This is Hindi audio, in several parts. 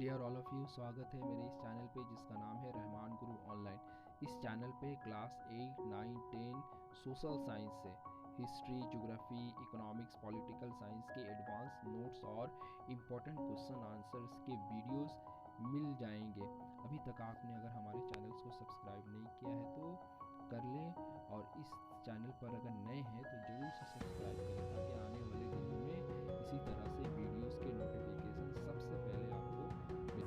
डियर ऑल ऑफ़ यू, स्वागत है मेरे इस चैनल पे जिसका नाम है रहमान गुरु ऑनलाइन। इस चैनल पे क्लास 8, 9, 10 सोशल साइंस से history, geography, economics, political science के एडवांस नोट्स और इम्पोर्टेंट क्वेश्चन आंसर्स के वीडियोस मिल जाएंगे। अभी तक आपने अगर हमारे चैनल्स को सब्सक्राइब नहीं किया है तो कर लें, और इस चैनल पर अगर नए हैं तो ज़रूर से सब्सक्राइब करें ताकि आने वाले दिनों में इसी तरह से वीडियोस के नोटिफिकेशन सबसे पहले आपको मिले।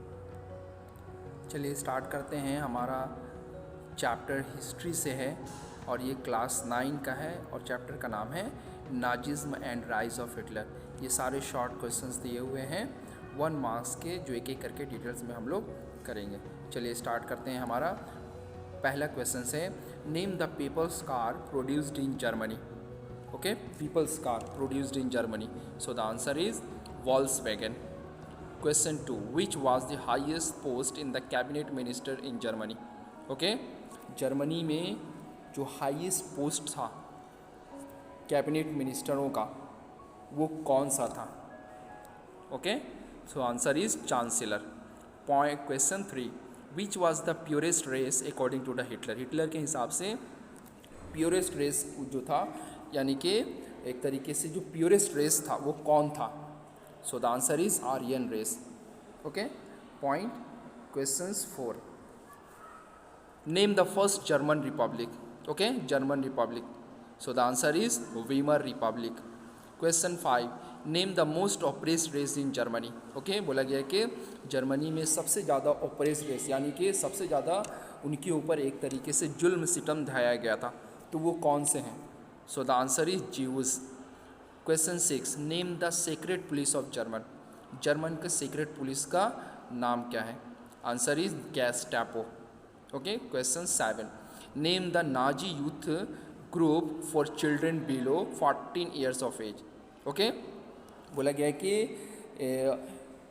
चलिए स्टार्ट करते हैं। हमारा चैप्टर हिस्ट्री से है और ये क्लास 9 का है और चैप्टर का नाम है Nazism and rise of Hitler. ये सारे शॉर्ट क्वेश्चंस दिए हुए हैं 1 मार्क्स के, जो एक एक करके डिटेल्स में हम लोग करेंगे। चलिए स्टार्ट करते हैं। हमारा पहला क्वेश्चन है, name the people's car produced in Germany. Okay, people's car produced in Germany, so the answer is Volkswagen. Question 2, which was the highest post in the cabinet minister in Germany? Okay, Germany में जो हाईएस्ट पोस्ट था कैबिनेट मिनिस्टरों का वो कौन सा था? Okay, so answer is chancellor. Point question 3, which was the purest race according to the Hitler. Hitler के हिसाब से प्योरेस्ट रेस जो था, यानी कि एक तरीके से जो प्योरेस्ट रेस था वो कौन था? So the answer is Aryan race. Okay. Point questions 4. Name the first German republic. Okay, German republic. So the answer is Weimar Republic. Question 5. Name the most oppressed race in Germany. Okay, बोला गया कि जर्मनी में सबसे ज़्यादा oppressed race, यानी कि सबसे ज़्यादा उनके ऊपर एक तरीके से जुल्म सितम ढाया गया था, तो वो कौन से हैं? So the answer is Jews. Question 6, name the secret police of German. German के सीक्रेट पुलिस का नाम क्या है? Answer is Gestapo. Okay, question 7, name the Nazi youth group for children below 14 years of age. Okay, बोला गया है कि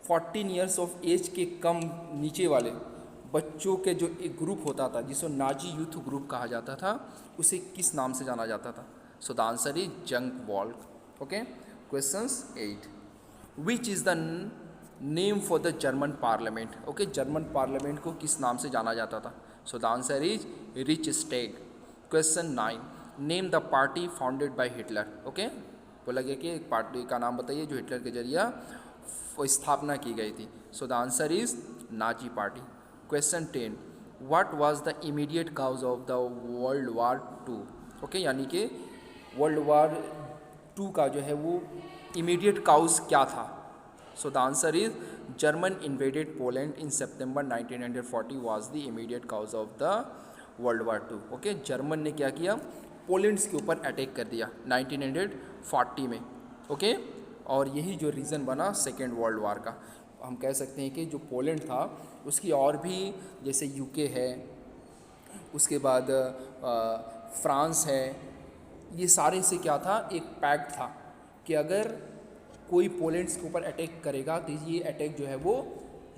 14 ईयर्स ऑफ एज के कम नीचे वाले बच्चों के जो एक ग्रुप होता था जिसको नाजी यूथ ग्रुप कहा जाता था, उसे किस नाम से जाना जाता था? सो द आंसर इज जंग walk. Okay, questions 8, which is the name for the German parliament. Okay, German parliament को किस नाम से जाना जाता था? So the answer is rich स्टेग। Question 9, name the party founded by Hitler. Okay, बोला गया कि एक पार्टी का नाम बताइए जो हिटलर के जरिए स्थापना की गई थी। So the answer is Nazi party. Question 10, what was the immediate cause of the world war 2। Okay, यानी कि वर्ल्ड वार 2 का जो है वो इमीडिएट काउज क्या था? So the answer is German invaded Poland in September 1940 was the immediate cause of the world war 2। Okay, German ने क्या किया? पोलैंड्स के ऊपर अटैक कर दिया 1940 में। ओके, और यही जो रीज़न बना सेकेंड वर्ल्ड वार का। हम कह सकते हैं कि जो पोलैंड था उसकी और भी, जैसे यूके है, उसके बाद फ्रांस है, ये सारे से क्या था, एक पैक्ट था कि अगर कोई पोलैंड्स के ऊपर अटैक करेगा तो ये अटैक जो है वो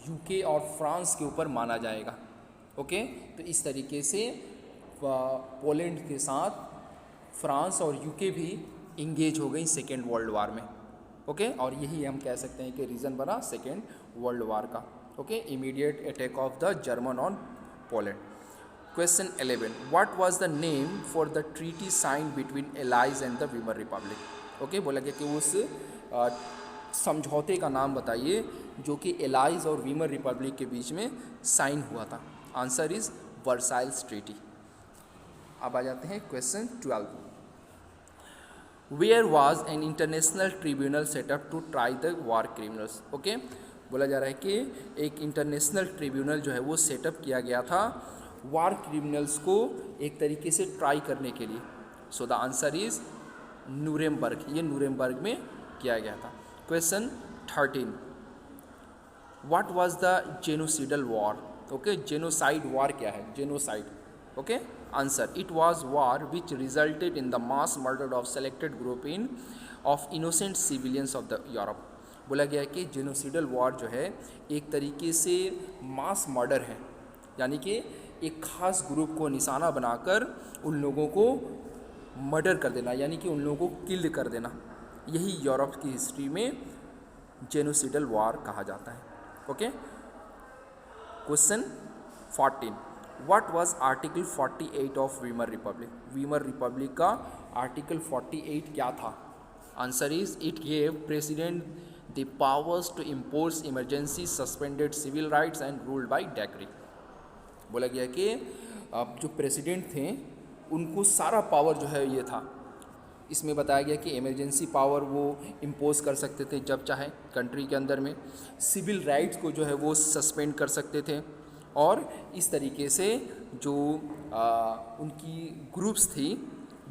यूके और फ्रांस के ऊपर माना जाएगा। ओके, तो इस तरीके से पोलैंड के साथ फ्रांस और यूके भी इंगेज हो गई सेकेंड वर्ल्ड वार में। ओके, और यही हम कह सकते हैं कि रीज़न बना सेकेंड वर्ल्ड वार का। Okay, immediate attack of the German on Poland. Question 11, what was the name for the treaty sign between allies and the Weimar Republic. Okay, बोला गया कि उस समझौते का नाम बताइए जो कि एलाइज और वीमर रिपब्लिक के बीच में साइन हुआ था। Answer is Versailles treaty. अब आ जाते हैं question 12, where was an international tribunal set up to try the war criminals. Okay, बोला जा रहा है कि एक इंटरनेशनल ट्रिब्यूनल जो है वो सेटअप किया गया था वार क्रिमिनल्स को एक तरीके से ट्राई करने के लिए। सो द आंसर इज न्यूरेमबर्ग। ये न्यूरेमबर्ग में किया गया था। Question 13, what was the genocidal war. Okay, genocide war क्या है? Genocide. Okay, answer, it was war which resulted in the mass murder of selected group in of innocent civilians of the Europe. बोला गया कि जेनोसाइडल वॉर जो है एक तरीके से मास मर्डर है, यानी कि एक ख़ास ग्रुप को निशाना बनाकर उन लोगों को मर्डर कर देना, यानी कि उन लोगों को किल्ड कर देना। यही यूरोप की हिस्ट्री में जेनोसाइडल वॉर कहा जाता है। Okay, question 14, what was article 48 of Weimar Republic? Weimar Republic का आर्टिकल 48 क्या था? Answer is it gave president the powers to impose emergency, suspended civil rights and ruled by decree. बोला गया कि अब जो प्रेसिडेंट थे उनको सारा पावर जो है ये था। इसमें बताया गया कि इमरजेंसी पावर वो इम्पोज कर सकते थे जब चाहे कंट्री के अंदर में, सिविल राइट्स को जो है वो सस्पेंड कर सकते थे, और इस तरीके से जो उनकी ग्रुप्स थी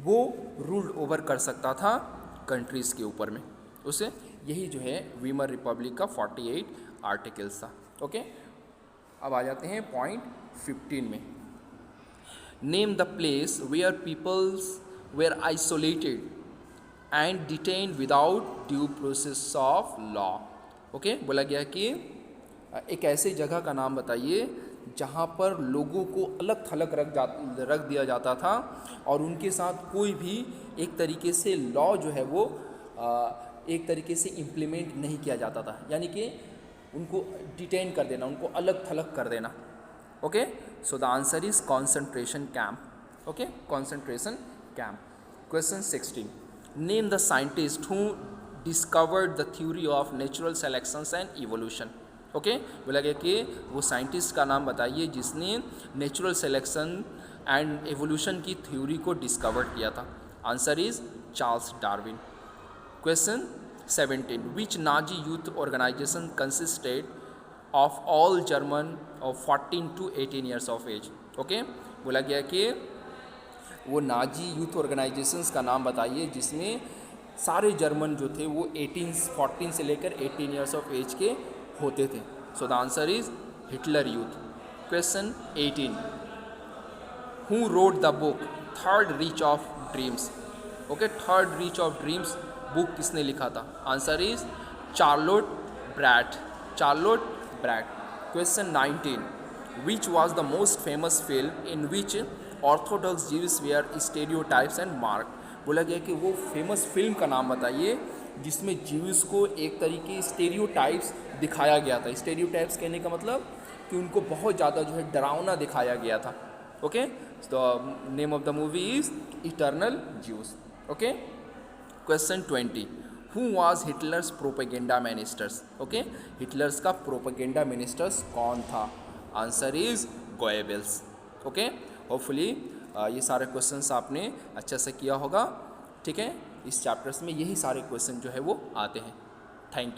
वो रूल ओवर कर सकता था कंट्रीज़ के ऊपर में। उसे यही जो है वीमर रिपब्लिक का 48 आर्टिकल्स था। ओके, अब आ जाते हैं पॉइंट 15 में। Name the place where peoples were isolated and detained without due process of law. Okay, बोला गया कि एक ऐसे जगह का नाम बताइए जहाँ पर लोगों को अलग थलग रख दिया जाता था और उनके साथ कोई भी एक तरीके से लॉ जो है वो एक तरीके से इम्प्लीमेंट नहीं किया जाता था, यानी कि उनको डिटेन कर देना, उनको अलग थलग कर देना। Okay, so the answer is concentration camp. Okay, concentration camp. Question 16, name the scientist who discovered the theory of natural selections and evolution. Okay, बोला गया कि वो साइंटिस्ट का नाम बताइए जिसने नेचुरल सेलेक्शन एंड एवोल्यूशन की थ्योरी को डिस्कवर किया था। Answer is Charles Darwin. Question 17, which Nazi youth organisation consisted of all German of 14 to 18 years of age. Okay, बोला गया कि वो नाजी यूथ ऑर्गेनाइजेशंस का नाम बताइए जिसमें सारे जर्मन जो थे वो 14 से लेकर 18 ईयर्स ऑफ एज के होते थे। So the answer is Hitler youth. Question 18, who wrote the book Third Reich of Dreams. Okay, Third Reich of Dreams book किसने लिखा था? Answer is Charlotte Beradt. Charlotte Beradt. Question 19, which was the most famous film in which orthodox Jews were stereotypes and mark. बोला गया कि वो फेमस फिल्म का नाम बताइए जिसमें ज्यूज को एक तरीके स्टेरियोटाइप्स दिखाया गया था। स्टेरियोटाइप्स कहने का मतलब कि उनको बहुत ज़्यादा जो है डरावना दिखाया गया था। Okay, the name of the movie is eternal Jews. Okay, question 20, who was Hitler's propaganda ministers. Okay, Hitler's का प्रोपेगेंडा मिनिस्टर्स कौन था? Answer is Goebbels. Okay, hopefully ये सारे क्वेश्चंस आपने अच्छे से किया होगा। ठीक है, इस चैप्टर्स में यही सारे क्वेश्चन जो है वो आते हैं। Thank you.